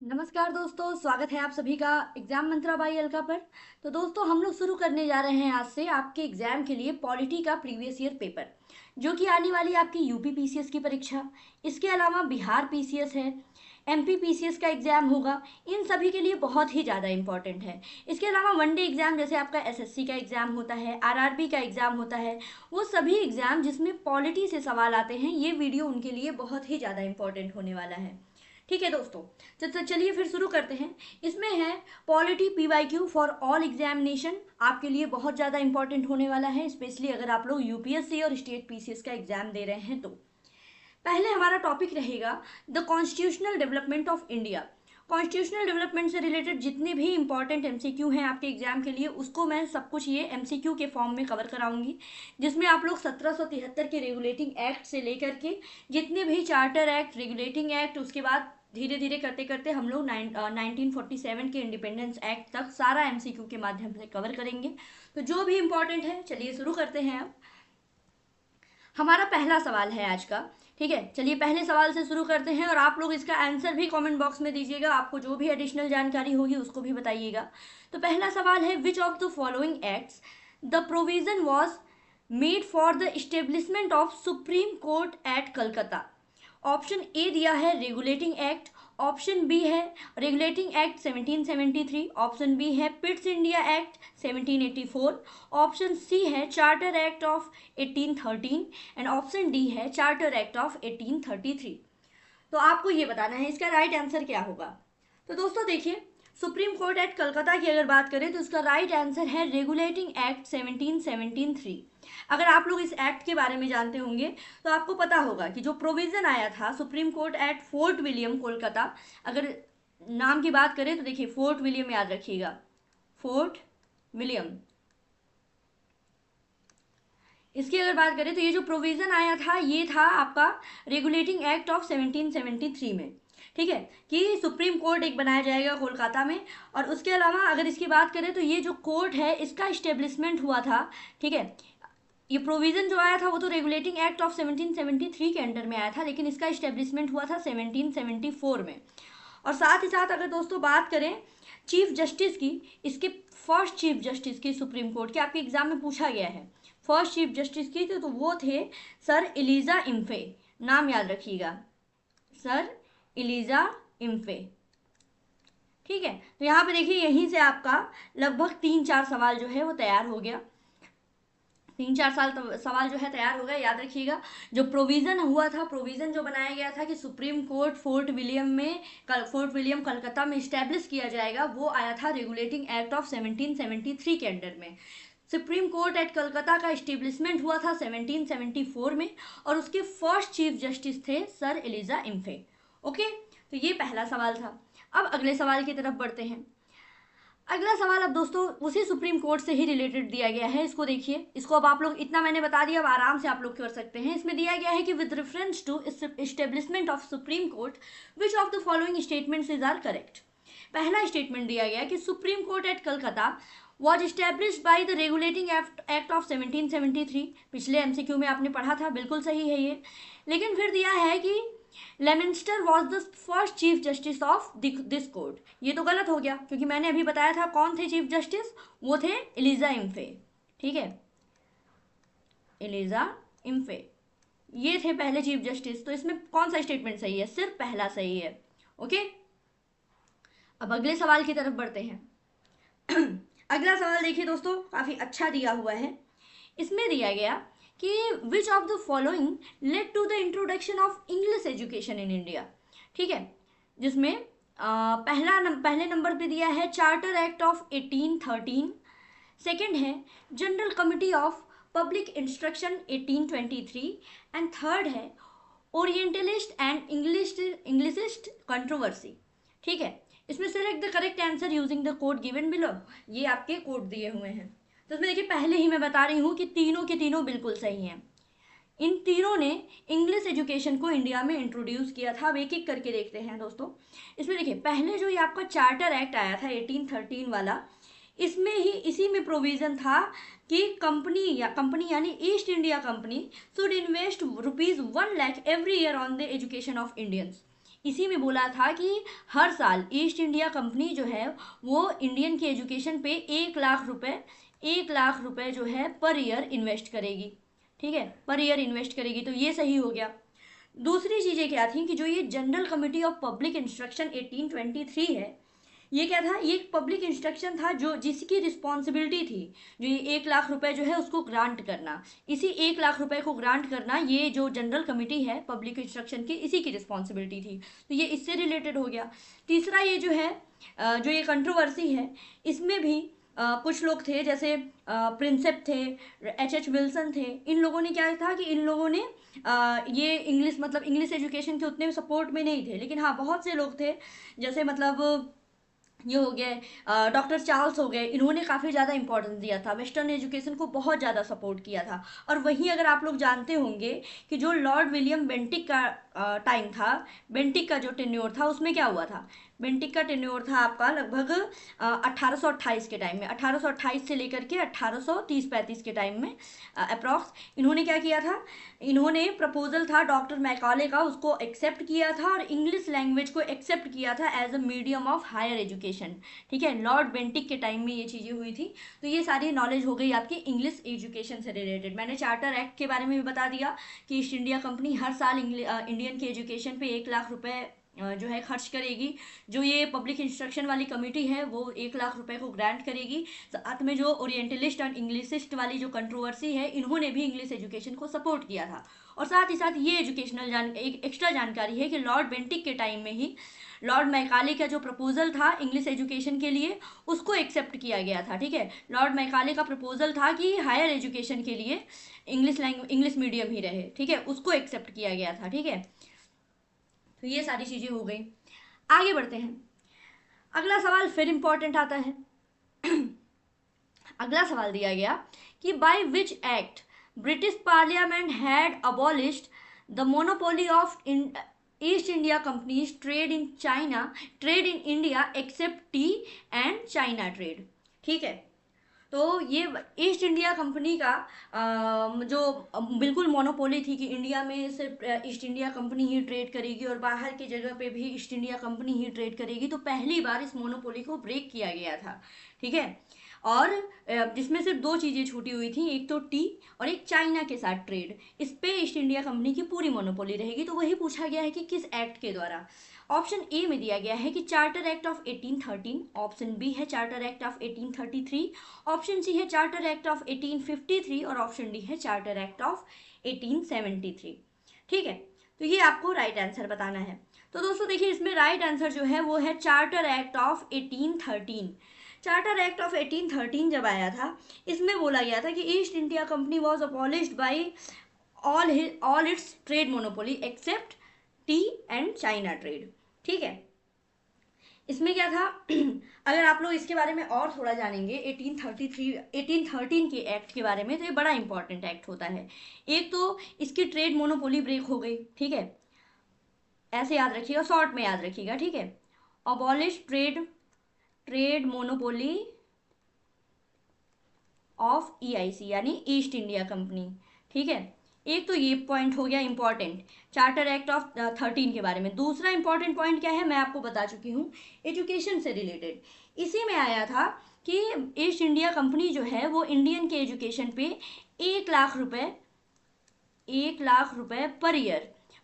नमस्कार दोस्तों, स्वागत है आप सभी का एग्जाम मंत्रा बाई अलका पर। तो दोस्तों, हम लोग शुरू करने जा रहे हैं आज से आपके एग्जाम के लिए पॉलिटी का प्रीवियस ईयर पेपर, जो कि आने वाली आपकी यूपी पीसीएस की परीक्षा, इसके अलावा बिहार पीसीएस है, एमपी पीसीएस का एग्जाम होगा। इन सभी के लिए बहुत ही ज़्यादा इंपॉर्टेंट है। इसके अलावा वनडे एग्जाम जैसे आपका एसएससी का एग्जाम होता है, आरआरबी का एग्जाम होता है, वो सभी एग्जाम जिसमें पॉलिटी से सवाल आते हैं, ये वीडियो उनके लिए बहुत ही ज़्यादा इंपॉर्टेंट होने वाला है। ठीक है दोस्तों, तो चलिए फिर शुरू करते हैं। इसमें है polity PYQ for all examination, आपके लिए बहुत ज़्यादा इंपॉर्टेंट होने वाला है, स्पेशली अगर आप लोग यूपीएससी और स्टेट पीसीएस का एग्जाम दे रहे हैं तो। पहले हमारा टॉपिक रहेगा the constitutional development of India. Constitutional development से रिलेटेड जितने भी इंपॉर्टेंट एमसीक्यू हैं आपके एग्जाम के लिए, उसको मैं सब कुछ ये एमसीक्यू के फॉर्म में कवर कराऊंगी, जिसमें आप लोग 1773 के रेगुलेटिंग एक्ट से लेकर के जितने भी चार्टर एक्ट, रेगुलेटिंग एक्ट, उसके बाद धीरे धीरे करते करते हम लोग 1947 के इंडिपेंडेंस एक्ट तक सारा एमसीक्यू के माध्यम से कवर करेंगे। तो जो भी इंपॉर्टेंट है, चलिए शुरू करते हैं। अब हमारा पहला सवाल है आज का। ठीक है, चलिए पहले सवाल से शुरू करते हैं और आप लोग इसका आंसर भी कमेंट बॉक्स में दीजिएगा, आपको जो भी एडिशनल जानकारी होगी उसको भी बताइएगा। तो पहला सवाल है, which of the following acts the provision was made for the establishment of supreme court at Calcutta. Option A दिया है रेगुलेटिंग एक्ट, ऑप्शन बी है रेगुलेटिंग एक्ट 1773, ऑप्शन बी है Pitt's India act 1784, option C है charter act of 1813 and option D है charter act of 1833। तो आपको ये बताना है इसका राइट आंसर क्या होगा। तो दोस्तों देखिए, सुप्रीम कोर्ट एक्ट कलकत्ता की अगर बात करें तो इसका राइट आंसर है रेगुलेटिंग एक्ट 1773। अगर आप लोग इस एक्ट के बारे में जानते होंगे तो आपको पता होगा कि जो प्रोविज़न आया था supreme court at fort William Kolkata, अगर नाम की बात करें तो देखिए फोर्ट विलियम याद रखिएगा, फोर्ट विलियम। इसकी अगर बात करें तो ये जो प्रोविज़न आया था ये था आपका रेगुलेटिंग एक्ट ऑफ 1773 में। ठीक है, कि सुप्रीम कोर्ट एक बनाया जाएगा कोलकाता में। और उसके अलावा अगर इसकी बात करें तो ये जो कोर्ट है इसका इस्टेब्लिशमेंट हुआ था। ठीक है, ये प्रोविज़न जो आया था वो तो रेगुलेटिंग एक्ट ऑफ 1773 के अंडर में आया था, लेकिन इसका इस्टेब्लिशमेंट हुआ था 1774 में। और साथ ही साथ अगर दोस्तों बात करें चीफ जस्टिस की, इसके फर्स्ट चीफ जस्टिस की सुप्रीम कोर्ट के आपके एग्जाम में पूछा गया है, फर्स्ट चीफ जस्टिस की तो वो थे सर एलिजा इम्फे। नाम याद रखिएगा, सर एलिजा इम्फे। ठीक है, तो यहाँ पे देखिए यहीं से आपका लगभग 3-4 सवाल जो है वो तैयार हो गया, 3-4 सवाल जो है तैयार हो गया। याद रखिएगा जो प्रोविज़न हुआ था, प्रोविज़न जो बनाया गया था कि Supreme court fort William Calcutta में इस्टेब्लिश किया जाएगा, वो आया था रेगुलेटिंग एक्ट ऑफ 1773 के अंडर में। सुप्रीम कोर्ट एट कलकत्ता का इस्टेब्लिशमेंट हुआ था 1774 में और उसके फर्स्ट चीफ जस्टिस थे सर एलिजा इम्फे। ओके, तो ये पहला सवाल था। अब अगले सवाल की तरफ बढ़ते हैं। अगला सवाल अब दोस्तों उसी सुप्रीम कोर्ट से ही रिलेटेड दिया गया है, इसको देखिए। इसको अब आप लोग, इतना मैंने बता दिया, अब आराम से आप लोग कर सकते हैं। इसमें दिया गया है कि with reference to establishment of supreme Court which of the following statements is are correct. पहला स्टेटमेंट दिया गया कि Supreme court at Calcutta was established by the Regulating Act of 1773। पिछले एमसीक्यू में आपने पढ़ा था, बिल्कुल सही है ये। लेकिन फिर दिया है कि Leminster was the first chief justice of this court. ये तो गलत हो गया, क्योंकि मैंने अभी बताया था कौन थे चीफ जस्टिस, वो थे एलिजा इम्फे। ठीक है, एलिजा इम्फे ये थे पहले चीफ जस्टिस। तो इसमें कौन सा स्टेटमेंट सही है? सिर्फ पहला सही है। ओके, अब अगले सवाल की तरफ बढ़ते हैं। अगला सवाल देखिए दोस्तों, काफी अच्छा दिया हुआ है। इसमें दिया गया कि which of the following led to the introduction of English education in India. ठीक है, जिसमें पहले नंबर पे दिया है चार्टर एक्ट ऑफ 1813, सेकंड है General Committee of Public Instruction 1823 and third है ओरिएंटलिस्ट एंड इंग्लिशिस्ट कंट्रोवर्सी। ठीक है, इसमें select the correct answer using the code given below. ये आपके कोड दिए हुए हैं। तो इसमें देखिए पहले ही मैं बता रही हूँ कि तीनों के तीनों बिल्कुल सही हैं। इन तीनों ने इंग्लिश एजुकेशन को इंडिया में इंट्रोड्यूस किया था। अब एक एक करके देखते हैं दोस्तों। इसमें देखिए पहले जो ये आपका चार्टर एक्ट आया था 1813 वाला, इसमें ही इसी में प्रोविज़न था कि कंपनी यानी east India company should invest ₹1 lakh every year on the education of Indians. इसी में बोला था कि हर साल ईस्ट इंडिया कंपनी जो है वो इंडियन की एजुकेशन पे 1 लाख रुपए जो है पर ईयर इन्वेस्ट करेगी, ठीक है, पर ईयर इन्वेस्ट करेगी। तो ये सही हो गया। दूसरी चीज़ें क्या थी कि जो ये general Committee of Public Instruction 1823 है, ये क्या था, ये एक पब्लिक इंस्ट्रक्शन था जो जिसकी रिस्पॉन्सिबिलिटी थी जो ये 1 लाख रुपए जो है उसको ग्रांट करना, इसी 1 लाख रुपए को ग्रांट करना ये जो जनरल कमिटी है पब्लिक इंस्ट्रक्शन की इसी की रिस्पॉन्सिबिलिटी थी। तो ये इससे रिलेटेड हो गया। तीसरा ये जो है जो ये कंट्रोवर्सी है इसमें भी कुछ लोग थे जैसे प्रिंसेप थे, एच विल्सन थे। इन लोगों ने क्या था कि इन लोगों ने ये इंग्लिश मतलब इंग्लिश एजुकेशन के उतने सपोर्ट में नहीं थे, लेकिन हाँ बहुत से लोग थे जैसे मतलब ये हो गए डॉक्टर चार्ल्स हो गए, इन्होंने काफ़ी ज़्यादा इंपॉर्टेंस दिया था, वेस्टर्न एजुकेशन को बहुत ज़्यादा सपोर्ट किया था। और वहीं अगर आप लोग जानते होंगे कि जो लॉर्ड विलियम बेंटिक का टाइम था, बेंटिक का जो टेन्योर था उसमें क्या हुआ था, बेंटिक का टेन्योर था आपका लगभग 1828 के टाइम में, 1828 से लेकर के 1830-35 के टाइम में अप्रॉक्स इन्होंने क्या किया था, इन्होंने प्रपोजल था डॉक्टर मैकाले का उसको एक्सेप्ट किया था और इंग्लिश लैंग्वेज को एक्सेप्ट किया था as a medium of higher education, ठीक है। लॉर्ड बेंटिक के टाइम में ये चीज़ें हुई थी। तो ये सारी नॉलेज हो गई आपकी इंग्लिश एजुकेशन से रिलेटेड। मैंने चार्टर एक्ट के बारे में भी बता दिया कि ईस्ट इंडिया कंपनी हर साल इंडियन की एजुकेशन पे 1 लाख रुपए जो है खर्च करेगी। जो ये पब्लिक इंस्ट्रक्शन वाली कमेटी है वो 1 लाख रुपए को ग्रांट करेगी। साथ में जो ओरिएंटलिस्ट एंड इंग्लिशिस्ट वाली जो कंट्रोवर्सी है इन्होंने भी इंग्लिश एजुकेशन को सपोर्ट किया था। और साथ ही साथ ये एजुकेशनल एक एक्स्ट्रा जानकारी है कि लॉर्ड बेंटिक के टाइम में ही लॉर्ड मैकाले का जो प्रपोजल था इंग्लिश एजुकेशन के लिए उसको एक्सेप्ट किया गया था, ठीक है। लॉर्ड मैकाले का प्रपोजल था कि हायर एजुकेशन के लिए इंग्लिश मीडियम ही रहे, ठीक है, उसको एक्सेप्ट किया गया था, ठीक है। तो ये सारी चीज़ें हो गई। आगे बढ़ते हैं। अगला सवाल फिर इंपॉर्टेंट आता है। अगला सवाल दिया गया कि by which act British parliament had abolished the monopoly of east India companies trade in India accept tea and China trade, ठीक है। तो ये ईस्ट इंडिया कंपनी का जो बिल्कुल मोनोपोली थी कि इंडिया में सिर्फ ईस्ट इंडिया कंपनी ही ट्रेड करेगी और बाहर की जगह पे भी ईस्ट इंडिया कंपनी ही ट्रेड करेगी, तो पहली बार इस मोनोपोली को ब्रेक किया गया था, ठीक है। और जिसमें सिर्फ 2 चीज़ें छूटी हुई थी, एक तो टी और एक चाइना के साथ ट्रेड। इस पे ईस्ट इंडिया कंपनी की पूरी मोनोपोली रहेगी। तो वही पूछा गया है कि किस एक्ट के द्वारा। ऑप्शन ए में दिया गया है कि charter act of 1813, option B है charter act of 1833, option C है चार्टर एक्ट ऑफ 1853 और ऑप्शन डी है चार्टर एक्ट ऑफ 1873, ठीक है। तो ये आपको राइट आंसर बताना है। तो दोस्तों देखिए इसमें राइट आंसर जो है वो है charter act of 1813। Charter act of 1813 जब आया था इसमें बोला गया था कि East India Company was abolished by all its trade monopoly except tea and China trade, ठीक है। इसमें क्या था अगर आप लोग इसके बारे में और थोड़ा जानेंगे 1813 के एक्ट के बारे में, तो ये बड़ा इंपॉर्टेंट एक्ट होता है। एक तो इसकी ट्रेड मोनोपोली ब्रेक हो गई, ठीक है, ऐसे याद रखिएगा, शॉर्ट में याद रखिएगा, ठीक है। Abolish trade monopoly of EIC यानी ईस्ट इंडिया कंपनी, ठीक है। एक तो ये पॉइंट हो गया इंपॉर्टेंट चार्टर एक्ट ऑफ 13 के बारे में। दूसरा इंपॉर्टेंट पॉइंट क्या है मैं आपको बता चुकी हूँ, एजुकेशन से रिलेटेड। इसी में आया था कि ईस्ट इंडिया कंपनी जो है वो इंडियन के एजुकेशन पे 1 लाख रुपए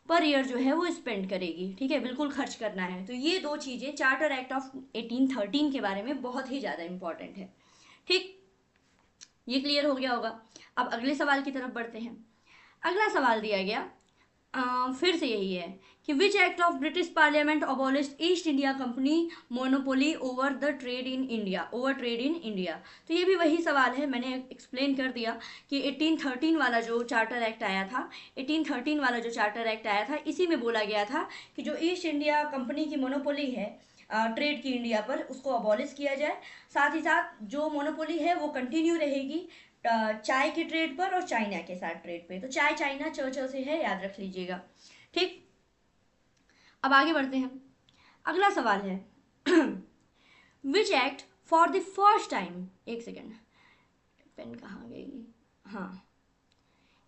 पर ईयर जो है वो स्पेंड करेगी, ठीक है, बिल्कुल खर्च करना है। तो ये 2 चीज़ें चार्टर एक्ट ऑफ 1813 के बारे में बहुत ही ज़्यादा इंपॉर्टेंट है, ठीक। ये क्लियर हो गया होगा। अब अगले सवाल की तरफ बढ़ते हैं। अगला सवाल दिया गया फिर से यही है कि which act of British parliament abolished east India company monopoly over trade in India. तो ये भी वही सवाल है, मैंने एक्सप्लेन कर दिया कि 1813 वाला जो चार्टर एक्ट आया था इसी में बोला गया था कि जो ईस्ट इंडिया कंपनी की मोनोपोली है ट्रेड की इंडिया पर उसको अबॉलिश किया जाए। साथ ही साथ जो मोनोपोली है वो कंटिन्यू रहेगी चाय की ट्रेड पर और चाइना के साथ ट्रेड पे। तो चाय चाइना च से है, याद रख लीजिएगा, ठीक। अब आगे बढ़ते हैं। अगला सवाल है which act for the first time, एक सेकेंड पेन कहाँ गई, हाँ,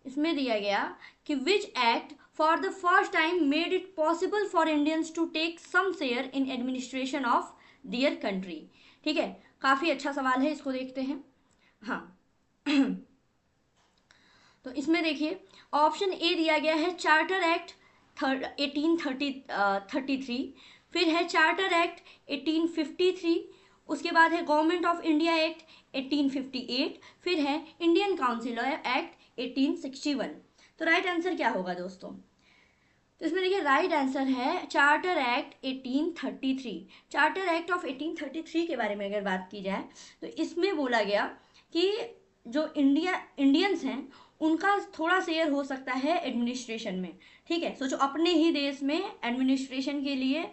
इसमें दिया गया कि which act for the first time made it possible for Indians to take some share in administration of their country। ठीक है, काफी अच्छा सवाल है, इसको देखते हैं। हाँ तो इसमें देखिए ऑप्शन ए दिया गया है चार्टर एक्ट 1833, फिर है चार्टर एक्ट 1853, उसके बाद है गवर्नमेंट ऑफ इंडिया एक्ट 1858, फिर है इंडियन काउंसिल एक्ट 1861। तो राइट आंसर क्या होगा दोस्तों? तो इसमें देखिए राइट आंसर है charter act 1833। Charter act of 1833 के बारे में अगर बात की जाए तो इसमें बोला गया कि जो इंडियंस हैं उनका थोड़ा शेयर हो सकता है एडमिनिस्ट्रेशन में। ठीक है, सोचो अपने ही देश में एडमिनिस्ट्रेशन के लिए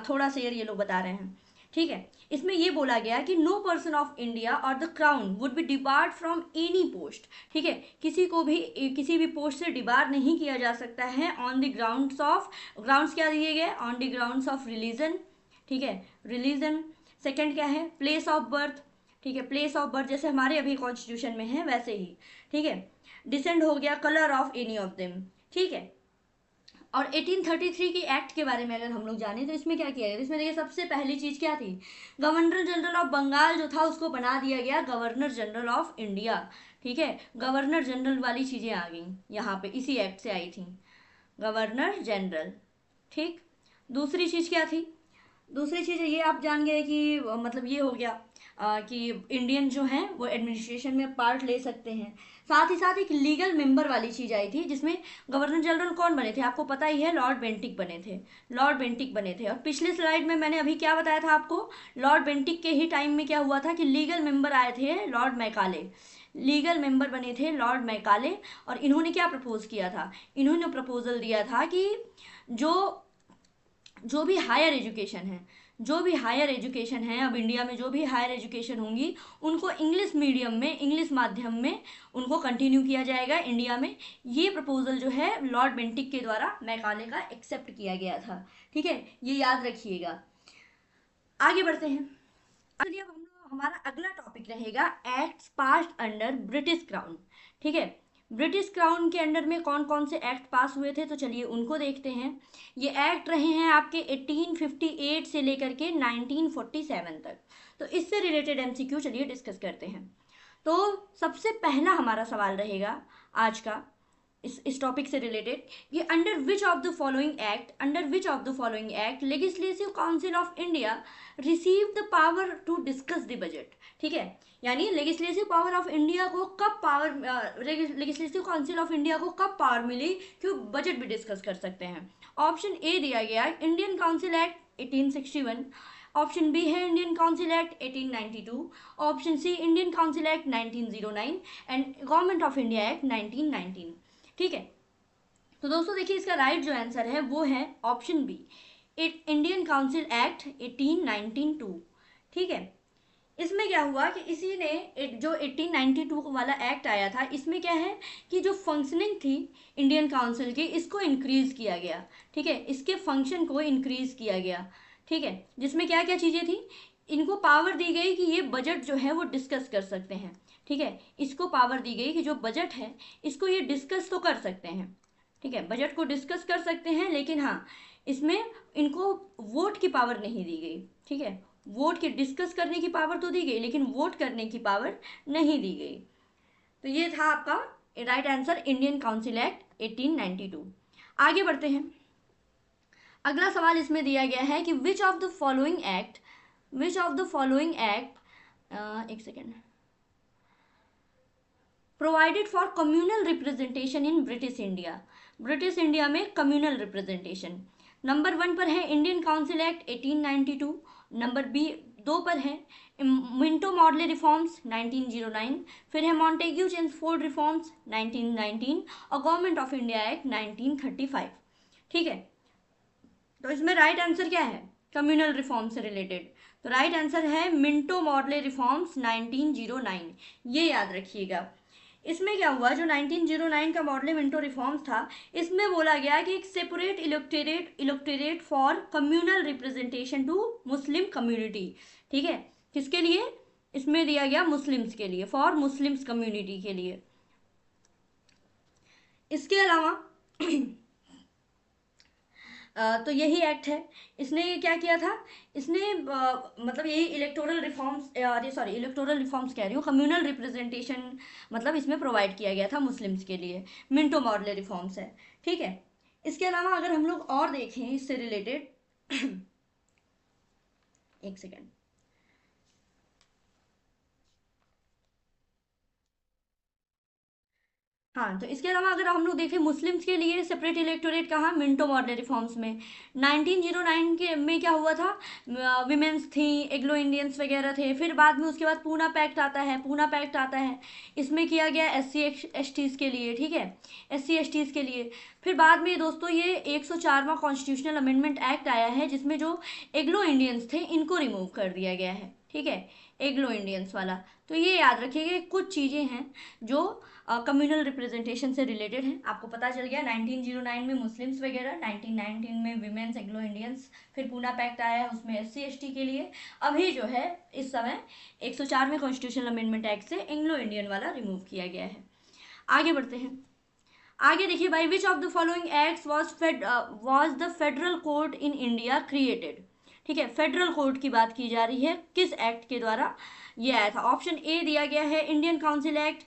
थोड़ा शेयर ये लोग बता रहे हैं। ठीक है, इसमें ये बोला गया कि नो पर्सन ऑफ इंडिया और the crown would be debarred from any post. ठीक है, किसी भी पोस्ट से डिबार नहीं किया जा सकता है ऑन द ग्राउंड्स क्या दिए गए? On the grounds of religion. ठीक है, रिलीजन। सेकंड क्या है? Place of birth. ठीक है, प्लेस ऑफ बर्थ जैसे हमारे अभी कॉन्स्टिट्यूशन में है वैसे ही। ठीक है, डिसेंड हो गया, colour of any of them. ठीक है, और 1833 की एक्ट के बारे में अगर हम लोग जाने तो इसमें क्या किया गया? इसमें देखिए सबसे पहली चीज़ क्या थी? गवर्नर जनरल ऑफ बंगाल जो था उसको बना दिया गया गवर्नर जनरल ऑफ इंडिया। ठीक है, गवर्नर जनरल वाली चीज़ें आ गई यहाँ पे, इसी एक्ट से आई थी, गवर्नर जनरल। ठीक, दूसरी चीज़ क्या थी? दूसरी चीज़ ये आप जान गए कि मतलब ये हो गया कि इंडियन जो हैं वो एडमिनिस्ट्रेशन में पार्ट ले सकते हैं। साथ ही साथ एक लीगल मेंबर वाली चीज़ आई थी जिसमें गवर्नर जनरल कौन बने थे? आपको पता ही है, लॉर्ड बेंटिक बने थे। लॉर्ड बेंटिक बने थे। और पिछले स्लाइड में मैंने अभी क्या बताया था आपको? लॉर्ड बेंटिक के ही टाइम में क्या हुआ था कि लीगल मेंबर आए थे लॉर्ड मैकाले। लीगल मेंबर बने थे लॉर्ड मैकाले। और इन्होंने क्या प्रपोज किया था? इन्होंने प्रपोजल दिया था कि जो भी हायर एजुकेशन है अब इंडिया में, जो भी हायर एजुकेशन होंगी उनको इंग्लिश मीडियम में, इंग्लिश माध्यम में उनको कंटिन्यू किया जाएगा इंडिया में। ये प्रपोजल जो है लॉर्ड बेंटिक के द्वारा मैकाले का एक्सेप्ट किया गया था। ठीक है, ये याद रखिएगा। आगे बढ़ते हैं। चलिए अब हमारा अगला टॉपिक रहेगा acts passed under British crown. ठीक है, ब्रिटिश क्राउन के अंडर में कौन कौन से एक्ट पास हुए थे तो चलिए उनको देखते हैं। ये एक्ट रहे हैं आपके 1858 से लेकर के 1947 तक। तो इससे रिलेटेड एमसीक्यू चलिए डिस्कस करते हैं। तो सबसे पहला हमारा सवाल रहेगा आज का इस टॉपिक से रिलेटेड, ये under which of the following act Legislative Council of India receive the power to discuss the budget. ठीक है, यानी लेजिस्लेटिव पावर ऑफ इंडिया को कब लेजिस्लेटिव काउंसिल ऑफ इंडिया को कब पावर मिली कि बजट भी डिस्कस कर सकते हैं? ऑप्शन ए दिया गया Indian council act 1861, option B है Indian council act 1892, option C Indian council act 1909 and government of India act 1919। ठीक है, तो दोस्तों देखिए इसका राइट जो आंसर है वो है option B, Indian council act 1892। ठीक है, इसमें क्या हुआ कि इसी ने जो 1892 वाला एक्ट आया था इसमें क्या है कि जो फंक्शनिंग थी इंडियन काउंसिल की इसको इंक्रीज किया गया। ठीक है, इसके फंक्शन को इंक्रीज किया गया। ठीक है, जिसमें क्या क्या चीज़ें थी? इनको पावर दी गई कि ये बजट जो है वो डिस्कस कर सकते हैं। ठीक है, इसको पावर दी गई कि जो बजट है इसको ये डिस्कस तो कर सकते हैं। ठीक है, बजट को डिस्कस कर सकते हैं, लेकिन हाँ इसमें इनको वोट की पावर नहीं दी गई। ठीक है, वोट के डिस्कस करने की पावर तो दी गई लेकिन वोट करने की पावर नहीं दी गई। तो ये था आपका right answer, Indian council act 1892। आगे बढ़ते हैं। अगला सवाल इसमें दिया गया है कि which of the following act एक second provided for communal representation in British India में कम्युनल रिप्रेजेंटेशन। नंबर 1 पर है Indian council act 1892, number B 2 पर है मिंटो मॉडले रिफॉर्म्स 1909, फिर है मॉन्टेग्यू चेम्सफोर्ड रिफॉर्म्स 1919 और गवर्नमेंट ऑफ इंडिया एक्ट 1935। ठीक है, तो इसमें राइट आंसर क्या है? कम्युनल रिफॉर्म से रिलेटेड। तो राइट आंसर है मिंटो मॉडले रिफॉर्म्स 1909। ये याद रखिएगा। इसमें क्या हुआ, जो 1909 का मॉडले मिंटो रिफॉर्म्स था इसमें बोला गया कि एक separate electorate for communal representation to Muslim community. ठीक है, किसके लिए? इसमें दिया गया मुस्लिम्स के लिए, फॉर मुस्लिम्स कम्युनिटी के लिए। इसके अलावा तो यही एक्ट है। इसने क्या किया था, इसने मतलब यही इलेक्टोरल रिफॉर्म्स, अरे सॉरी इलेक्टोरल रिफॉर्म्स कह रही हूँ, कम्युनल रिप्रेजेंटेशन मतलब इसमें प्रोवाइड किया गया था मुस्लिम्स के लिए। मिंटो मॉर्ले रिफॉर्म्स है, ठीक है। इसके अलावा अगर हम लोग और देखें इससे रिलेटेड एक सेकेंड। हाँ, तो इसके अलावा अगर हम लोग देखें मुस्लिम्स के लिए सेपरेट इलेक्टोरेट कहाँ, मिंटो मॉर्ले रिफॉर्म्स में 1909 के में क्या हुआ था, विमेंस थी, एग्लो इंडियंस वगैरह थे। फिर बाद में उसके बाद पूना पैक्ट आता है, पूना पैक्ट आता है, इसमें किया गया एस सी एस टीज़ के लिए, ठीक है, एस सी एस टीज़ के लिए। फिर बाद में दोस्तों ये 104वां कॉन्स्टिट्यूशनल अमेंडमेंट एक्ट आया है, जिसमें जो एग्लो इंडियंस थे इनको रिमूव कर दिया गया है, ठीक है, एग्लो इंडियंस वाला। तो ये याद रखिएगा, कुछ चीज़ें हैं जो कम्युनल रिप्रेजेंटेशन से रिलेटेड है। आपको पता चल गया 1909 में मुस्लिम्स वगैरह, 1919 में विमेंस एग्लो इंडियंस, फिर पूना पैक्ट आया है उसमें एस सी एस टी के लिए। अभी जो है इस समय 104वें कॉन्स्टिट्यूशनल अमेंडमेंट एक्ट से एंग्लो इंडियन वाला रिमूव किया गया है। आगे बढ़ते हैं। आगे देखिए भाई, विच of the following acts was the federal court in India created, ठीक है, फेडरल कोर्ट की बात की जा रही है, किस एक्ट के द्वारा ये आया था। ऑप्शन ए दिया गया है इंडियन काउंसिल एक्ट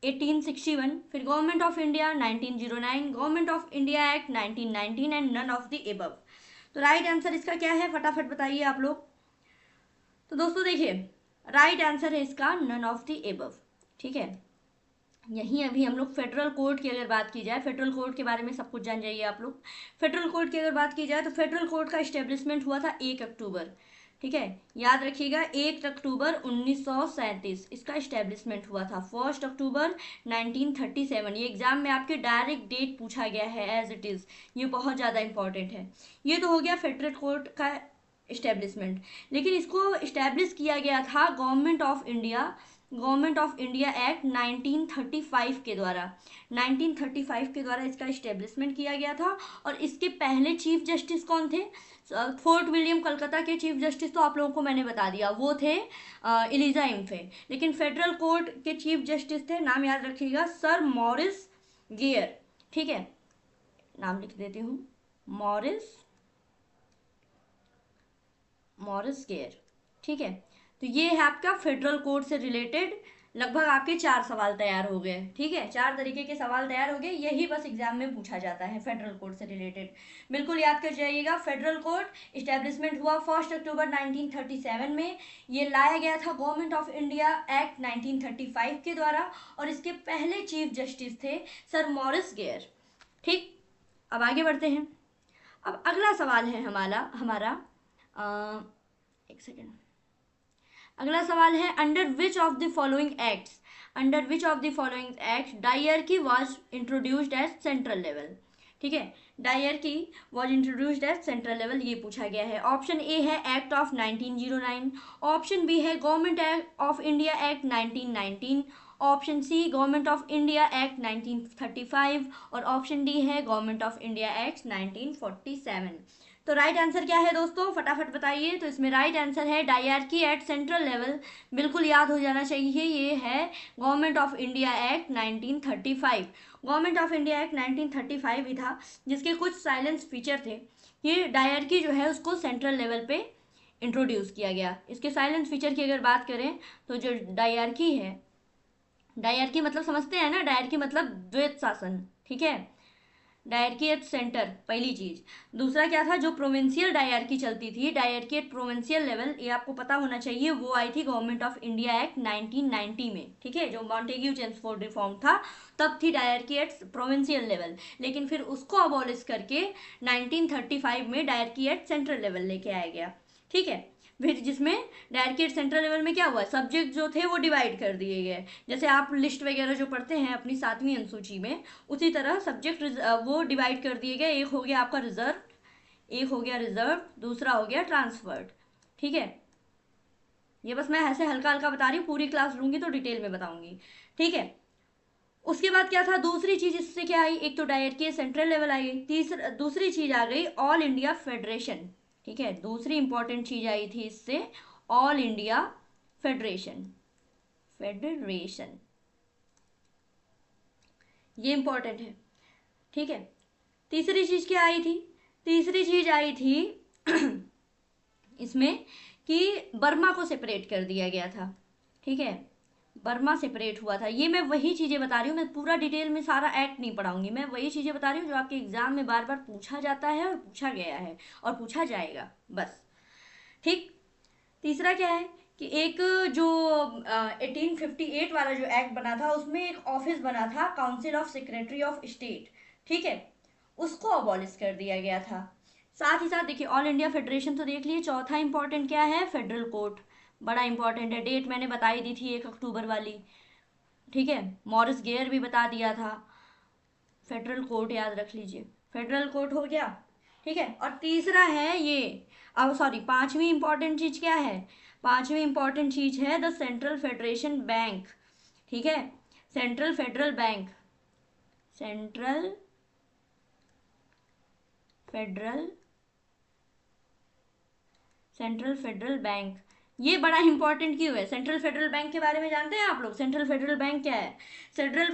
1861, फिर Government of India 1909, Government of India act 1919 and none of the above. तो राइट आंसर इसका क्या है, फटाफट बताइए आप लोग। तो दोस्तों देखिए, राइट आंसर है इसका नन ऑफ द एबव, ठीक है। यहीं अभी हम लोग फेडरल कोर्ट की अगर बात की जाए, फेडरल कोर्ट के बारे में सब कुछ जान जाइए आप लोग। फेडरल कोर्ट की अगर बात की जाए तो फेडरल कोर्ट का इस्टेब्लिशमेंट हुआ था 1 अक्टूबर, ठीक है, याद रखिएगा 1 अक्टूबर 1937 इसका इस्टेब्लिशमेंट हुआ था। 1 अक्टूबर 1937, ये एग्जाम में आपके डायरेक्ट डेट पूछा गया है एज इट इज़, ये बहुत ज़्यादा इंपॉर्टेंट है। ये तो हो गया फेडरल कोर्ट का इस्टेब्लिशमेंट। लेकिन इसको इस्टेब्लिश किया गया था गवर्नमेंट ऑफ इंडिया एक्ट 1935 के द्वारा, 1935 के द्वारा इसका इस्टेब्लिशमेंट किया गया था। और इसके पहले चीफ जस्टिस कौन थे, फोर्ट विलियम कलकत्ता के चीफ जस्टिस तो आप लोगों को मैंने बता दिया, वो थे इलिजा इम्फे। लेकिन फेडरल कोर्ट के चीफ जस्टिस थे, नाम याद रखिएगा, सर मॉरिस गेयर, ठीक है, नाम लिख देती हूँ, मॉरिस मॉरिस गेयर, ठीक है। तो ये है आपका फेडरल कोड से रिलेटेड, लगभग आपके 4 सवाल तैयार हो गए, ठीक है, 4 तरीके के सवाल तैयार हो गए, यही बस एग्जाम में पूछा जाता है फेडरल कोड से रिलेटेड। बिल्कुल याद कर जाइएगा, फेडरल कोड इस्टेब्लिशमेंट हुआ 1 अक्टूबर 1937 में। ये लाया गया था गवर्नमेंट ऑफ इंडिया एक्ट 1935 के द्वारा, और इसके पहले चीफ जस्टिस थे सर मॉरिस गेयर, ठीक। अब आगे बढ़ते हैं। अब अगला सवाल है हमारा एक सेकेंड। अगला सवाल है, under which of the following act dyarchy was introduced as central level, ठीक है, dyarchy was introduced as central level, ये पूछा गया है। ऑप्शन ए है एक्ट ऑफ 1909, ऑप्शन बी है Government of India act 1919, option C Government of India act 1935, और option D है गवर्नमेंट ऑफ इंडिया एक्ट 1947। तो राइट आंसर क्या है दोस्तों, फटाफट बताइए। तो इसमें राइट आंसर है डायरकी एट सेंट्रल लेवल, बिल्कुल याद हो जाना चाहिए, ये है Government of India act 1935। Government of India act 1935 ही था जिसके कुछ साइलेंस फीचर थे, ये डायरकी जो है उसको सेंट्रल लेवल पे इंट्रोड्यूस किया गया। इसके साइलेंस फीचर की अगर बात करें तो जो डायरकी है, डायरकी मतलब समझते हैं ना, डायरकी मतलब द्वैत शासन, ठीक है, डायरकी एट सेंटर पहली चीज। दूसरा क्या था, जो प्रोविंशियल डायरकी चलती थी, डायरकी एट प्रोविंशियल लेवल, ये आपको पता होना चाहिए, वो आई थी गवर्नमेंट ऑफ इंडिया एक्ट 1990 में, ठीक है, जो मॉन्टेग्यू चेम्सफोर्ड रिफॉर्म था तब थी डायरकी एट प्रोविंशियल लेवल। लेकिन फिर उसको अबॉलिश करके 1935 में डायरकी एट सेंट्रल लेवल लेके आया गया, ठीक है। फिर जिसमें डायरेक्ट सेंट्रल लेवल में क्या हुआ, सब्जेक्ट जो थे वो डिवाइड कर दिए गए, जैसे आप लिस्ट वगैरह जो पढ़ते हैं अपनी 7वीं अनुसूची में, उसी तरह सब्जेक्ट वो डिवाइड कर दिए गए। एक हो गया आपका रिजर्व, एक हो गया रिजर्व, दूसरा हो गया ट्रांसफर्ड, ठीक है। ये बस मैं ऐसे हल्का हल्का बता रही हूँ, पूरी क्लास लूंगी तो डिटेल में बताऊंगी, ठीक है। उसके बाद क्या था, दूसरी चीज इससे क्या आई, एक तो डायरेक्ट सेंट्रल लेवल आई, दूसरी चीज आ गई ऑल इंडिया फेडरेशन, ठीक है, दूसरी इंपॉर्टेंट चीज आई थी इससे ऑल इंडिया फेडरेशन, फेडरेशन, ये इंपॉर्टेंट है, ठीक है। तीसरी चीज क्या आई थी, तीसरी चीज आई थी इसमें कि बर्मा को सेपरेट कर दिया गया था, ठीक है, बर्मा सेपरेट हुआ था। ये मैं वही चीज़ें बता रही हूँ, मैं पूरा डिटेल में सारा एक्ट नहीं पढ़ाऊंगी, मैं वही चीज़ें बता रही हूँ जो आपके एग्जाम में बार बार पूछा जाता है और पूछा गया है और पूछा जाएगा, बस। ठीक। तीसरा क्या है कि एक जो 1858 वाला जो एक्ट बना था, उसमें एक ऑफिस बना था council of secretary of state, ठीक है, उसको अबॉलिश कर दिया गया था। साथ ही साथ देखिए ऑल इंडिया फेडरेशन तो देख लिए। चौथा इंपॉर्टेंट क्या है, फेडरल कोर्ट, बड़ा इंपॉर्टेंट है। डेट मैंने बताई दी थी 1 अक्टूबर वाली, ठीक है, मॉरिस गेयर भी बता दिया था। फेडरल कोर्ट याद रख लीजिए, फेडरल कोर्ट हो गया, ठीक है। और तीसरा है ये, अब सॉरी, पांचवी इंपॉर्टेंट चीज क्या है, पांचवी इंपॉर्टेंट चीज है द सेंट्रल फेडरेशन बैंक, ठीक है, central federal bank, central federal central federal bank. ये बड़ा इंपॉर्टेंट क्यों है, सेंट्रल फेडरल बैंक के बारे में जानते हैं आप लोग, सेंट्रल फेडरल बैंक क्या है? सेंट्रल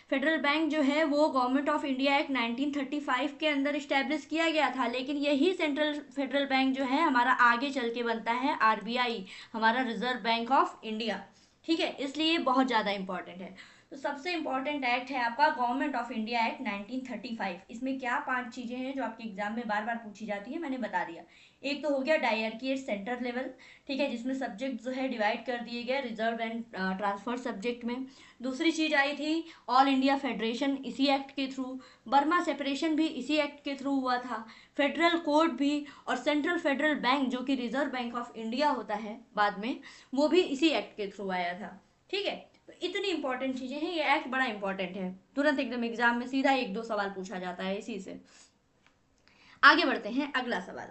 फेडरल बैंक जो है वो गवर्नमेंट ऑफ इंडिया एक्ट 1935 के अंदर इस्टेब्लिश किया गया था, लेकिन यही सेंट्रल फेडरल बैंक जो है हमारा आगे चल के बनता है आरबीआई, हमारा रिजर्व बैंक ऑफ इंडिया, ठीक है, इसलिए बहुत ज़्यादा इंपॉर्टेंट है। तो सबसे इंपॉर्टेंट एक्ट है आपका गवर्नमेंट ऑफ इंडिया एक्ट 1935। इसमें क्या 5 चीजें हैं जो आपके एग्जाम में बार बार पूछी जाती है, मैंने बता दिया। एक तो हो गया डायरकी एट सेंटर लेवल, ठीक है, जिसमें सब्जेक्ट जो है डिवाइड कर दिए गए रिजर्व एंड ट्रांसफर सब्जेक्ट में। दूसरी चीज आई थी ऑल इंडिया फेडरेशन, इसी एक्ट के थ्रू। बर्मा सेपरेशन भी इसी एक्ट के थ्रू हुआ था। फेडरल कोर्ट भी, और सेंट्रल फेडरल बैंक जो कि रिजर्व बैंक ऑफ इंडिया होता है बाद में, वो भी इसी एक्ट के थ्रू आया था, ठीक है। तो इतनी इंपॉर्टेंट चीजें हैं, ये एक्ट बड़ा इंपॉर्टेंट है, तुरंत एकदम एग्जाम में सीधा 1-2 सवाल पूछा जाता है इसी से। आगे बढ़ते हैं, अगला सवाल,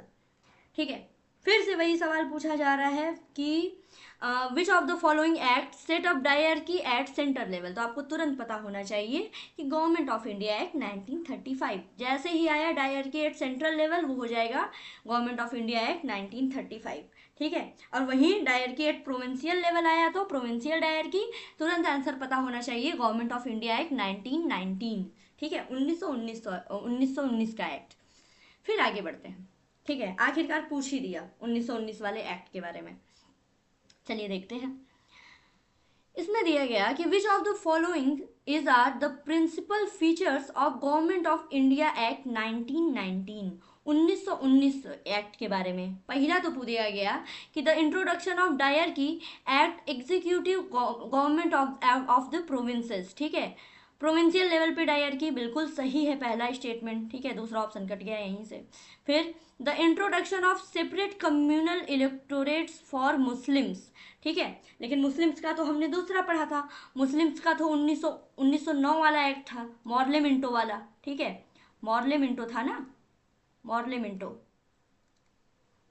ठीक है, फिर से वही सवाल पूछा जा रहा है कि which of the following act set up dyarchy at centre level. तो आपको तुरंत पता होना चाहिए कि गवर्नमेंट ऑफ इंडिया एक्ट 1935, जैसे ही आया डायरकी एट सेंट्रल लेवल वो हो जाएगा गवर्नमेंट ऑफ इंडिया एक्ट 1935, ठीक है। और वहीं डायरकी एट प्रोविंशियल लेवल आया तो प्रोविंशियल डायरकी, तुरंत आंसर पता होना चाहिए गवर्नमेंट ऑफ इंडिया एक्ट 1919, ठीक है, 1919 का एक्ट। फिर आगे बढ़ते हैं, ठीक है, आखिरकार पूछ ही दिया 1919 वाले एक्ट के बारे में। चलिए देखते हैं, इसमें दिया गया कि which of the following is are the principal features of government of India act 1919, 1919 Act के बारे में। पहला तो पूछा गया कि the introduction of dyarchy act executive government of the provinces, ठीक है, प्रोविंशियल लेवल पे डायरकी, बिल्कुल सही है पहला स्टेटमेंट, ठीक है, दूसरा ऑप्शन कट गया यहीं से। फिर the introduction of separate communal electorates for Muslims, ठीक है, लेकिन मुस्लिम्स का तो हमने दूसरा पढ़ा था, मुस्लिम्स का तो 1909 वाला एक्ट था, मॉर्ले मिंटो वाला, ठीक है, मॉर्ले मिंटो था ना, मॉर्ले मिंटो,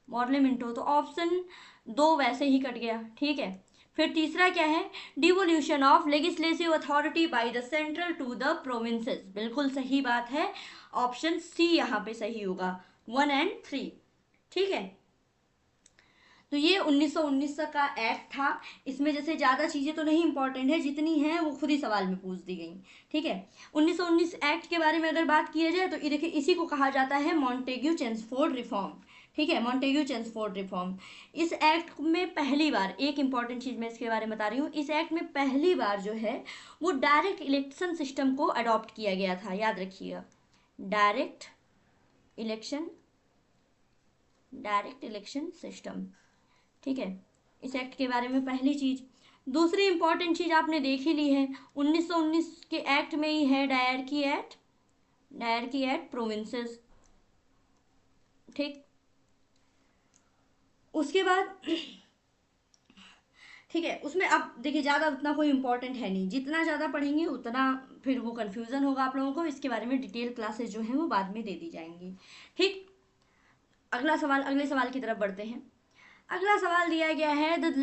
मॉर्ले मिंटो, तो ऑप्शन 2 वैसे ही कट गया, ठीक है। फिर तीसरा क्या है, devolution of legislative authority by the central to the provinces, बिल्कुल सही बात है, ऑप्शन सी यहाँ पे सही होगा, 1 और 3, ठीक है। तो ये 1919 का एक्ट था, इसमें जैसे ज़्यादा चीज़ें तो नहीं इंपॉर्टेंट है, जितनी हैं वो खुद ही सवाल में पूछ दी गई, ठीक है। 1919 एक्ट के बारे में अगर बात किया जाए तो देखिए इसी को कहा जाता है मॉन्टेग्यू चेम्सफोर्ड रिफॉर्म, ठीक है, मॉन्टेग्यू चेम्सफोर्ड रिफॉर्म। इस एक्ट में पहली बार, एक इंपॉर्टेंट चीज़ मैं इसके बारे में बता रही हूँ, इस एक्ट में पहली बार जो है वो डायरेक्ट इलेक्शन सिस्टम को अडॉप्ट किया गया था, याद रखिएगा, डायरेक्ट इलेक्शन सिस्टम, ठीक है, इस एक्ट के बारे में पहली चीज। दूसरी इंपॉर्टेंट चीज आपने देख ही ली है, 1919 के एक्ट में ही है डायरकी एट प्रोविंसेस, ठीक। उसके बाद ठीक है, उसमें अब देखिए ज़्यादा उतना कोई इंपॉर्टेंट है नहीं, जितना ज़्यादा पढ़ेंगे उतना फिर वो कन्फ्यूज़न होगा आप लोगों को, इसके बारे में डिटेल क्लासेस जो हैं वो बाद में दे दी जाएंगी, ठीक। अगला सवाल, अगले सवाल की तरफ बढ़ते हैं। अगला सवाल दिया गया है the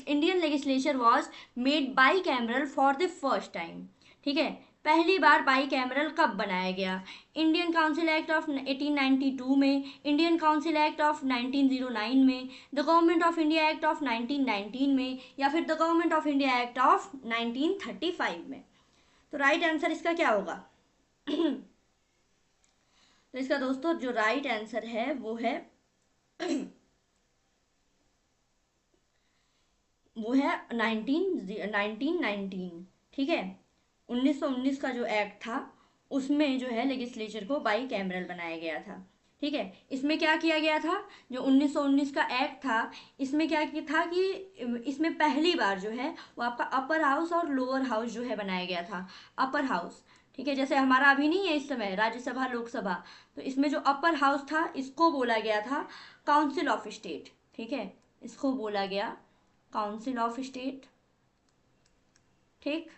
Indian legislature was made by cameral for the first time, ठीक है, पहली बार बाई कैमरल कब बनाया गया, इंडियन काउंसिल एक्ट ऑफ 1892 में, इंडियन काउंसिल एक्ट ऑफ 1909 में, the government of India act of 1919 में, या फिर the government of India act of 1935 में। तो राइट आंसर इसका क्या होगा तो इसका दोस्तों जो राइट आंसर है वो है वो है 1919। ठीक है, 1919 का जो एक्ट था उसमें जो है लेजिस्लेचर को बाई कैमरल बनाया गया था। ठीक है, इसमें क्या किया गया था, जो 1919 का एक्ट था, इसमें क्या किया था कि इसमें पहली बार जो है वो आपका अपर हाउस और लोअर हाउस जो है बनाया गया था। अपर हाउस, ठीक है, जैसे हमारा अभी नहीं है इस समय राज्यसभा लोकसभा, तो इसमें जो अपर हाउस था इसको बोला गया था काउंसिल ऑफ स्टेट। ठीक है, इसको बोला गया काउंसिल ऑफ स्टेट। ठीक,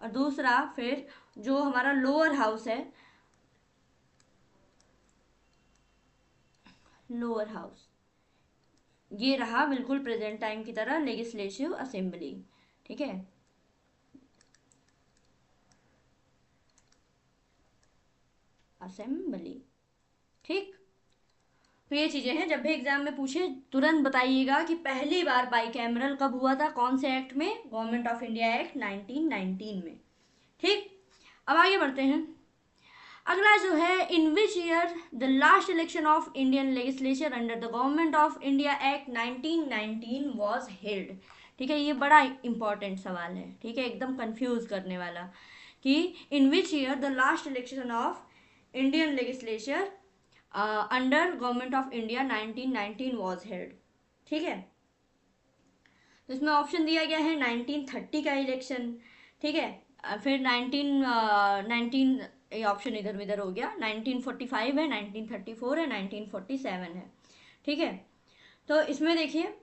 और दूसरा फिर जो हमारा लोअर हाउस है, लोअर हाउस ये रहा बिल्कुल प्रेजेंट टाइम की तरह लेजिस्लेटिव असेंबली। ठीक है, असेंबली। ठीक, तो ये चीजें हैं, जब भी एग्जाम में पूछे तुरंत बताइएगा कि पहली बार बाई कैमरल कब हुआ था, कौन से एक्ट में, गवर्नमेंट ऑफ इंडिया एक्ट 1919 में। ठीक, अब आगे बढ़ते हैं। अगला जो है, in which year the last election of Indian legislature under the government of India act 1919 was held. ठीक है, ये बड़ा इंपॉर्टेंट सवाल है। ठीक है, एकदम कंफ्यूज करने वाला कि in which year the last election of Indian legislature under government of India 1919 was held. ठीक है, तो इसमें ऑप्शन दिया गया है 1930 का इलेक्शन। ठीक है, फिर 19 ये ऑप्शन इधर उधर हो गया, 1945 है, 1934 है, 1947 है। ठीक है, तो इसमें देखिए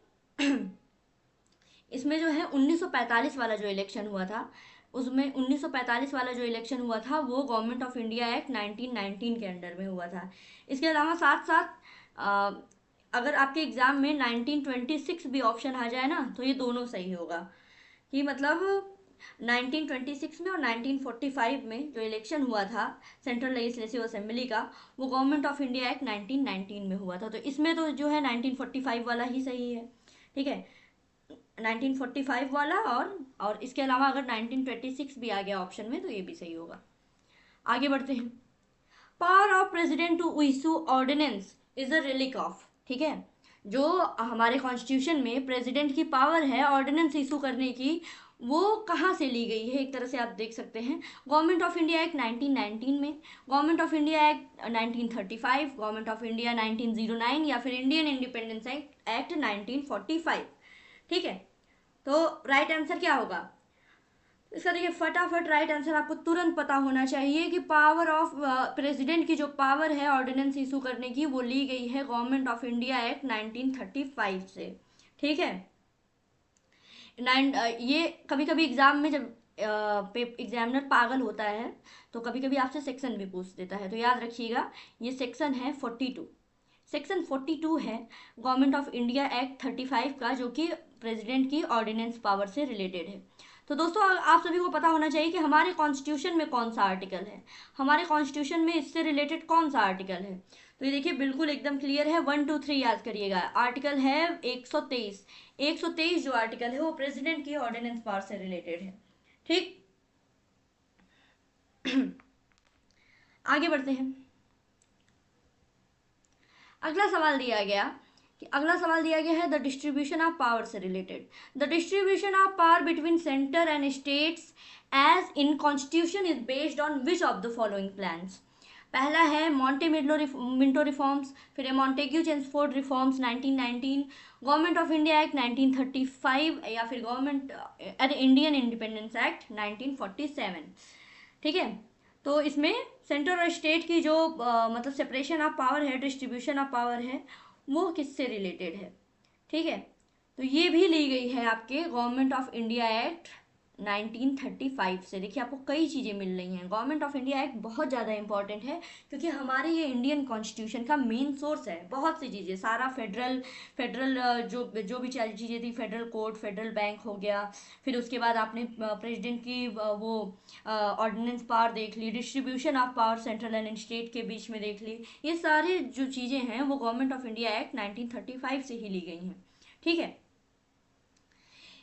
इसमें जो है 1945 वाला जो इलेक्शन हुआ था, उसमें 1945 वाला जो इलेक्शन हुआ था वो गवर्नमेंट ऑफ इंडिया एक्ट 1919 के अंडर में हुआ था। इसके अलावा साथ साथ अगर आपके एग्जाम में 1926 भी ऑप्शन आ जाए ना तो ये दोनों सही होगा, कि मतलब 1926 में और 1945 में जो इलेक्शन हुआ था सेंट्रल लेजिस्लेटिव असेंबली का, वो गवर्नमेंट ऑफ इंडिया एक्ट 1919 में हुआ था। तो इसमें तो जो है 1945 वाला ही सही है। ठीक है, 1945 वाला, और इसके अलावा अगर 1926 भी आ गया ऑप्शन में तो ये भी सही होगा। आगे बढ़ते हैं। Power of president to issue ordinance is a relic of. ठीक है, जो हमारे कॉन्स्टिट्यूशन में प्रेसिडेंट की पावर है ऑर्डिनेंस इशू करने की, वो कहाँ से ली गई है, एक तरह से आप देख सकते हैं गवर्नमेंट ऑफ इंडिया एक्ट 1919 में, government of India act 1935, government of India 1909, या फिर इंडियन इंडिपेंडेंस एक्ट 1945। ठीक है, तो राइट आंसर क्या होगा इसका, देखिए फटाफट राइट आंसर आपको तुरंत पता होना चाहिए कि पावर ऑफ प्रेसिडेंट की जो पावर है ऑर्डिनेंस इशू करने की, वो ली गई है गवर्नमेंट ऑफ इंडिया एक्ट 1935 से। ठीक है, ये कभी कभी एग्जाम में जब एग्जामिनर पागल होता है तो कभी कभी आपसे सेक्शन भी पूछ देता है, तो याद रखिएगा ये सेक्शन है 42। सेक्शन 42 है गवर्नमेंट ऑफ इंडिया एक्ट 35 का, जो कि प्रेसिडेंट की ऑर्डिनेंस पावर से रिलेटेड है। तो दोस्तों आप सभी को पता होना चाहिए कि हमारे कॉन्स्टिट्यूशन में कौन सा आर्टिकल है, हमारे कॉन्स्टिट्यूशन में इससे रिलेटेड कौन सा आर्टिकल है। तो ये देखिए बिल्कुल एकदम क्लियर है, 1 2 3 याद करिएगा। आर्टिकल है 123। 123 जो आर्टिकल है वो प्रेसिडेंट की ऑर्डिनेंस पावर से रिलेटेड है। ठीक, आगे बढ़ते हैं। अगला सवाल दिया गया है द डिस्ट्रीब्यूशन ऑफ पावर से related. The distribution of power between centre and states as in constitution is based on which of the following plans. पहला है मिंटो रिफॉर्म्स, फिर है Montagu Chelmsford reforms 1919, government of India act 1935, या फिर government Indian independence act 1947। ठीक है, तो इसमें सेंट्रल और स्टेट की जो मतलब सेपरेशन ऑफ पावर है, डिस्ट्रीब्यूशन ऑफ पावर है, वो किससे रिलेटेड है। ठीक है, तो ये भी ली गई है आपके गवर्नमेंट ऑफ इंडिया एक्ट 1935 से। देखिए आपको कई चीज़ें मिल रही हैं। गवर्नमेंट ऑफ इंडिया एक्ट बहुत ज़्यादा इंपॉर्टेंट है क्योंकि हमारे ये इंडियन कॉन्स्टिट्यूशन का मेन सोर्स है। बहुत सी चीज़ें, सारा फेडरल फेडरल जो भी चीज़ें थी, फेडरल कोर्ट, फेडरल बैंक हो गया, फिर उसके बाद आपने प्रेसिडेंट की वो ऑर्डिनेंस पावर देख ली, distribution of power central and state के बीच में देख ली, ये सारी जो चीज़ें हैं वो गवर्नमेंट ऑफ इंडिया एक्ट 1935 से ही ली गई हैं। ठीक है,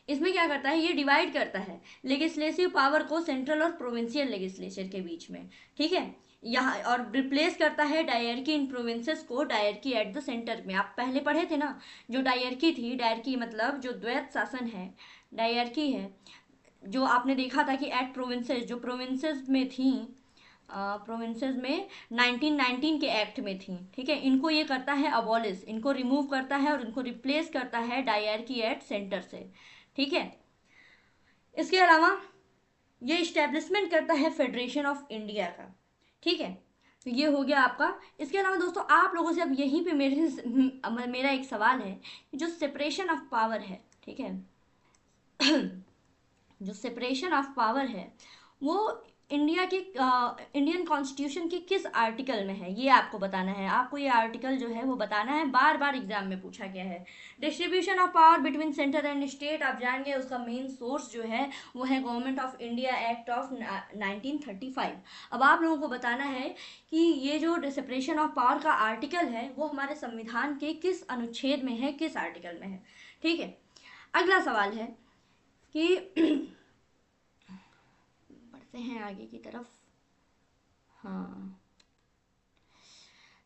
इसमें क्या करता है, ये डिवाइड करता है लेजिस्लेटिव पावर को सेंट्रल और प्रोविंशियल लेजिस्लेचर के बीच में। ठीक है, यहाँ और रिप्लेस करता है डायरकी इन प्रोविंसेस को डायरकी एट द सेंटर में। आप पहले पढ़े थे ना, जो डायरकी थी, डायरकी मतलब जो द्वैत शासन है, डायरकी है, जो आपने देखा था कि एट प्रोविंसेस, जो प्रोविंसेस में थी, प्रोविंसेस में 1919 के एक्ट में थी, ठीक है, इनको ये करता है अबॉलिश, इनको रिमूव करता है और इनको रिप्लेस करता है डायरकी एट सेंटर से, ठीक है। इसके अलावा ये इस्टेब्लिशमेंट करता है फेडरेशन ऑफ इंडिया का, ठीक है। तो ये हो गया आपका। इसके अलावा दोस्तों आप लोगों से अब यहीं पे मेरा एक सवाल है, जो सेपरेशन ऑफ पावर है, ठीक है, जो सेपरेशन ऑफ पावर है वो इंडिया के इंडियन कॉन्स्टिट्यूशन के किस आर्टिकल में है, ये आपको बताना है। आपको ये आर्टिकल जो है वो बताना है, बार बार एग्जाम में पूछा गया है। Distribution of power between centre and state, आप जानेंगे उसका मेन सोर्स जो है वो है Government of India act of 1935। अब आप लोगों को बताना है कि ये जो सेपरेशन ऑफ पावर का आर्टिकल है वो हमारे संविधान के किस अनुच्छेद में है, किस आर्टिकल में है, ठीक है। अगला सवाल है कि बढ़ते हैं आगे की तरफ। हाँ,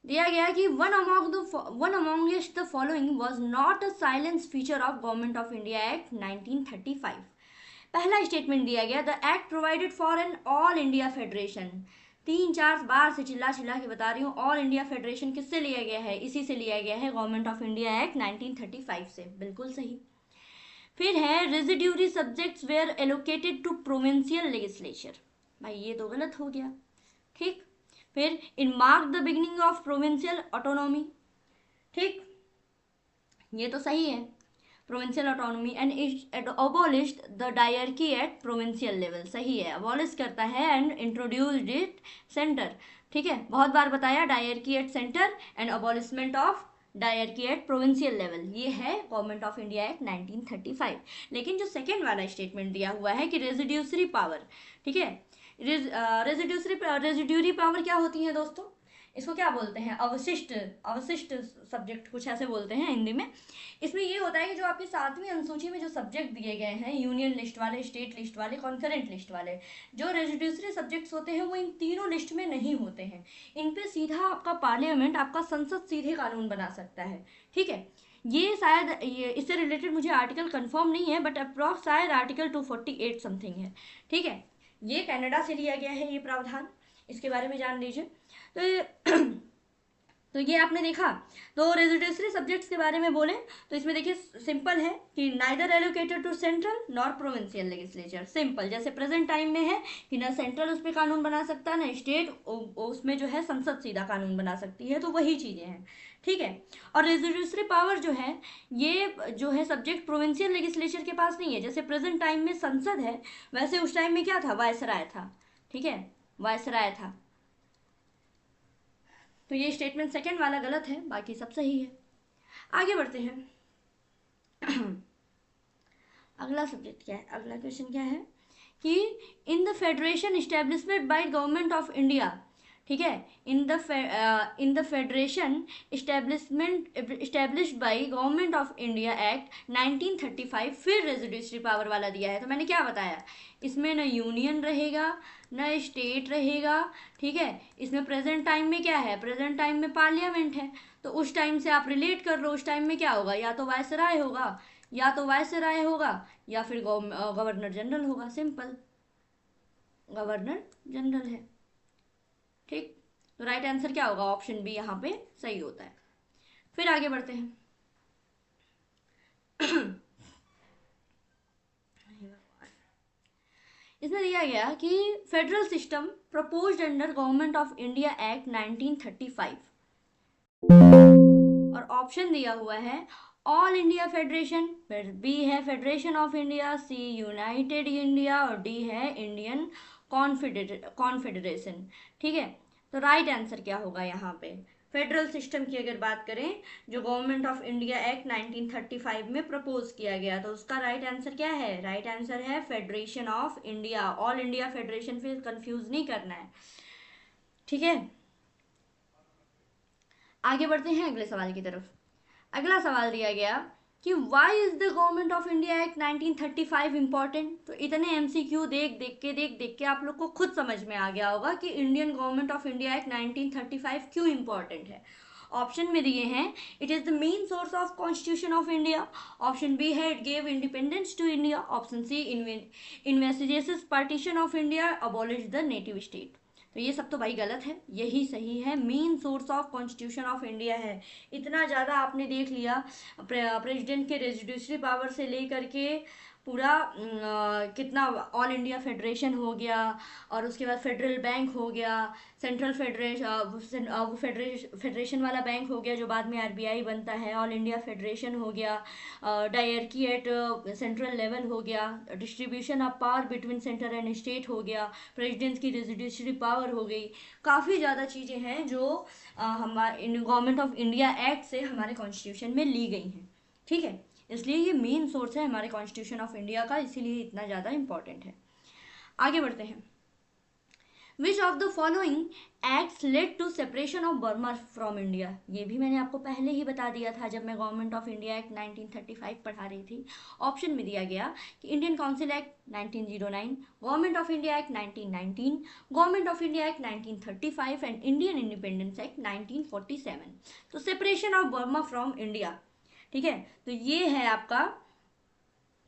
दिया गया कि one amongst the following was not a salient feature of government of India act 1935। पहला स्टेटमेंट दिया गया, the act provided for an all India federation. 3-4 बार से चिल्ला चिल्ला के बता रही हूँ, ऑल इंडिया फेडरेशन किससे लिया गया है, इसी से लिया गया है, गवर्नमेंट ऑफ इंडिया एक्ट 1935 से, बिल्कुल सही। फिर है residuary subjects were allocated to provincial legislature, भाई ये तो गलत हो गया, ठीक। फिर in mark the beginning of provincial autonomy, ठीक, ये तो सही है, provincial autonomy and abolished the diarchy at provincial level, सही है, अबॉलिश करता है एंड इंट्रोड्यूस्ड इट सेंटर, ठीक है, बहुत बार बताया, dyarchy at centre and abolishment of dyarchy at provincial level, ये है गवर्नमेंट ऑफ इंडिया एक्ट 1935। लेकिन जो सेकेंड वाला स्टेटमेंट दिया हुआ है कि रेजिड्यूसरी पावर, ठीक है, रेजिड्यूरी पावर क्या होती है दोस्तों, इसको क्या बोलते हैं, अवशिष्ट, अवशिष्ट सब्जेक्ट कुछ ऐसे बोलते हैं हिंदी में। इसमें ये होता है कि जो आपकी 7वीं अनुसूची में जो सब्जेक्ट दिए गए हैं, यूनियन लिस्ट वाले, स्टेट लिस्ट वाले, कॉन्करेंट लिस्ट वाले, जो रेजिड्यूसरी सब्जेक्ट्स होते हैं वो इन तीनों लिस्ट में नहीं होते हैं। इन पे सीधा आपका पार्लियामेंट, आपका संसद सीधे कानून बना सकता है, ठीक है। ये शायद, ये इससे रिलेटेड मुझे आर्टिकल कंफर्म नहीं है, बट अप्रॉक्स शायद आर्टिकल 248 समथिंग है, ठीक है। ये कनाडा से लिया गया है ये प्रावधान, इसके बारे में जान लीजिए। तो ये आपने देखा। तो रेजिडेंशियल सब्जेक्ट्स के बारे में बोले तो इसमें देखिए सिंपल है कि neither allocated to central nor provincial legislature, simple, जैसे प्रेजेंट टाइम में है कि ना सेंट्रल उस पर कानून बना सकता, ना स्टेट उसमें जो है संसद सीधा कानून बना सकती है, तो वही चीज़ें हैं, ठीक है। और रेजिडेंशियल पावर जो है, ये जो है सब्जेक्ट प्रोविंशियल लेजिस्लेचर के पास नहीं है। जैसे प्रेजेंट टाइम में संसद है, वैसे उस टाइम में क्या था, वायसराय था, ठीक है, वायसराय था। तो ये स्टेटमेंट सेकंड वाला गलत है, बाकी सब सही है। आगे बढ़ते हैं। अगला सब्जेक्ट क्या है, अगला क्वेश्चन क्या है कि in the federation establishment by government of India, ठीक है, in the federation established by government of India act 1935, फिर रेजिडेंशियल पावर वाला दिया है। तो मैंने क्या बताया, इसमें न यूनियन रहेगा न स्टेट रहेगा, ठीक है। इसमें प्रेजेंट टाइम में क्या है, प्रेजेंट टाइम में पार्लियामेंट है, तो उस टाइम से आप रिलेट कर लो, उस टाइम में क्या होगा, या तो वायसराय होगा, या तो वायसराय होगा, या फिर गवर्नर जनरल होगा, सिंपल, गवर्नर जनरल है, ठीक। तो राइट आंसर क्या होगा, ऑप्शन बी यहाँ पे सही होता है। फिर आगे बढ़ते हैं। इसमें दिया गया कि federal system proposed under government of India act 1935, और ऑप्शन दिया हुआ है ऑल इंडिया फेडरेशन, फिर बी है federation of India, C united India, और डी है इंडियन कॉन्फेडरेशन, ठीक है। तो राइट आंसर क्या होगा यहाँ पे, फेडरल सिस्टम की अगर बात करें, जो गवर्नमेंट ऑफ इंडिया एक्ट 1935 में प्रपोज किया गया, तो उसका राइट आंसर क्या है, राइट आंसर है federation of India, all India federation, फिर कंफ्यूज नहीं करना है, ठीक है। आगे बढ़ते हैं अगले सवाल की तरफ। अगला सवाल दिया गया कि why is the government of India act 1935 important. तो इतने एमसीक्यू देख देख के आप लोग को खुद समझ में आ गया होगा कि Indian government of India act 1935 क्यों इम्पॉर्टेंट है। ऑप्शन में दिए हैं, it is the main source of constitution of India. Option B है, it gave independence to India. Option C, investigates partition of India, abolish the native state. तो ये सब तो भाई गलत है, यही सही है, main source of constitution of India है। इतना ज़्यादा आपने देख लिया, प्रेसिडेंट के रेजिडेंशियल पावर से लेकर के पूरा कितना ऑल इंडिया फेडरेशन हो गया, और उसके बाद फेडरल बैंक हो गया, सेंट्रल फेडरेशन वाला बैंक हो गया जो बाद में आरबीआई बनता है, ऑल इंडिया फेडरेशन हो गया, डायरकी एट सेंट्रल लेवल हो गया, distribution of power between centre and state हो गया, प्रेसिडेंट की रेजिडेंशियल पावर हो गई। काफ़ी ज़्यादा चीज़ें हैं जो हमारे गवर्नमेंट ऑफ इंडिया एक्ट से हमारे कॉन्स्टिट्यूशन में ली गई हैं। ठीक है, इसलिए ये मेन सोर्स है हमारे कॉन्स्टिट्यूशन ऑफ इंडिया का, इसीलिए इतना ज़्यादा इंपॉर्टेंट है। आगे बढ़ते हैं। Which of the following acts led to separation of Burma from India. ये भी मैंने आपको पहले ही बता दिया था जब मैं गवर्नमेंट ऑफ इंडिया एक्ट 1935 पढ़ा रही थी। ऑप्शन में दिया गया कि Indian council act 1909, Government of India act 1919, government of India act 1935 and Indian independence act 1947। तो separation of Burma from India, ठीक है, तो ये है आपका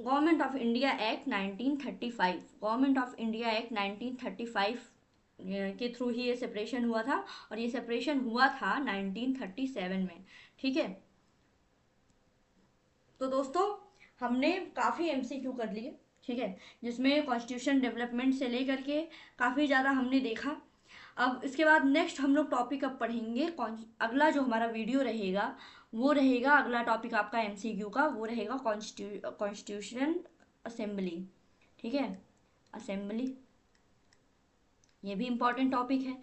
government of India act 1935। Government of India act 1935 के थ्रू ही ये सेपरेशन हुआ था, और ये सेपरेशन हुआ था 1937 में। ठीक है, तो दोस्तों हमने काफ़ी एमसीक्यू कर लिए, ठीक है, जिसमें कॉन्स्टिट्यूशन डेवलपमेंट से लेकर के काफ़ी ज़्यादा हमने देखा। अब इसके बाद नेक्स्ट हम लोग टॉपिक अब पढ़ेंगे, अगला जो हमारा वीडियो रहेगा वो रहेगा, अगला टॉपिक आपका एमसीक्यू का वो रहेगा कॉन्स्टिट्यूशन असेंबली। ठीक है, असेंबली ये भी इम्पॉर्टेंट टॉपिक है।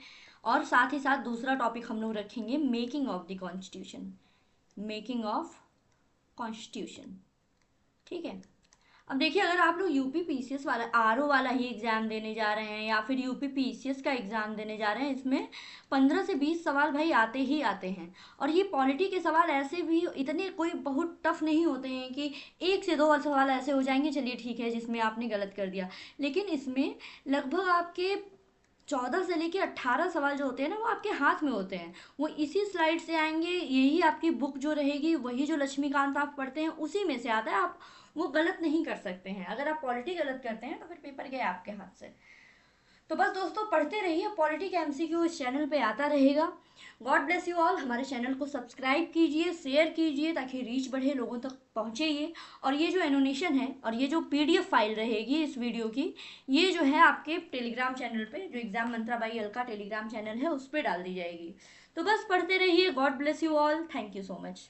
और साथ ही साथ दूसरा टॉपिक हम लोग रखेंगे making of the constitution, making of constitution. ठीक है, अब देखिए, अगर आप लोग यूपी पीसीएस वाला आरओ वाला ही एग्ज़ाम देने जा रहे हैं या फिर यूपी पीसीएस का एग्ज़ाम देने जा रहे हैं, इसमें 15 से 20 सवाल भाई आते ही आते हैं। और ये पॉलिटी के सवाल ऐसे भी इतने कोई बहुत टफ नहीं होते हैं कि 1 से 2 सवाल ऐसे हो जाएंगे, चलिए ठीक है, जिसमें आपने गलत कर दिया। लेकिन इसमें लगभग आपके 14 से लेके 18 सवाल जो होते हैं ना, वो आपके हाथ में होते हैं, वो इसी स्लाइड से आएंगे, यही आपकी बुक जो रहेगी वही जो लक्ष्मीकांत आप पढ़ते हैं उसी में से आता है, आप वो गलत नहीं कर सकते हैं। अगर आप पॉलिटी गलत करते हैं तो फिर पेपर गया आपके हाथ से। तो बस दोस्तों पढ़ते रहिए, पॉलिटी का एमसीक्यू इस चैनल पे आता रहेगा। God bless you all. हमारे चैनल को सब्सक्राइब कीजिए, शेयर कीजिए ताकि रीच बढ़े, लोगों तक पहुँचे ये। और ये जो एनोटेशन है और ये जो पीडीएफ फाइल रहेगी इस वीडियो की, ये जो है आपके टेलीग्राम चैनल पे, जो exam Mantra by Alka Telegram channel है, उस पर डाल दी जाएगी। तो बस पढ़ते रहिए। God bless you all. Thank you so much.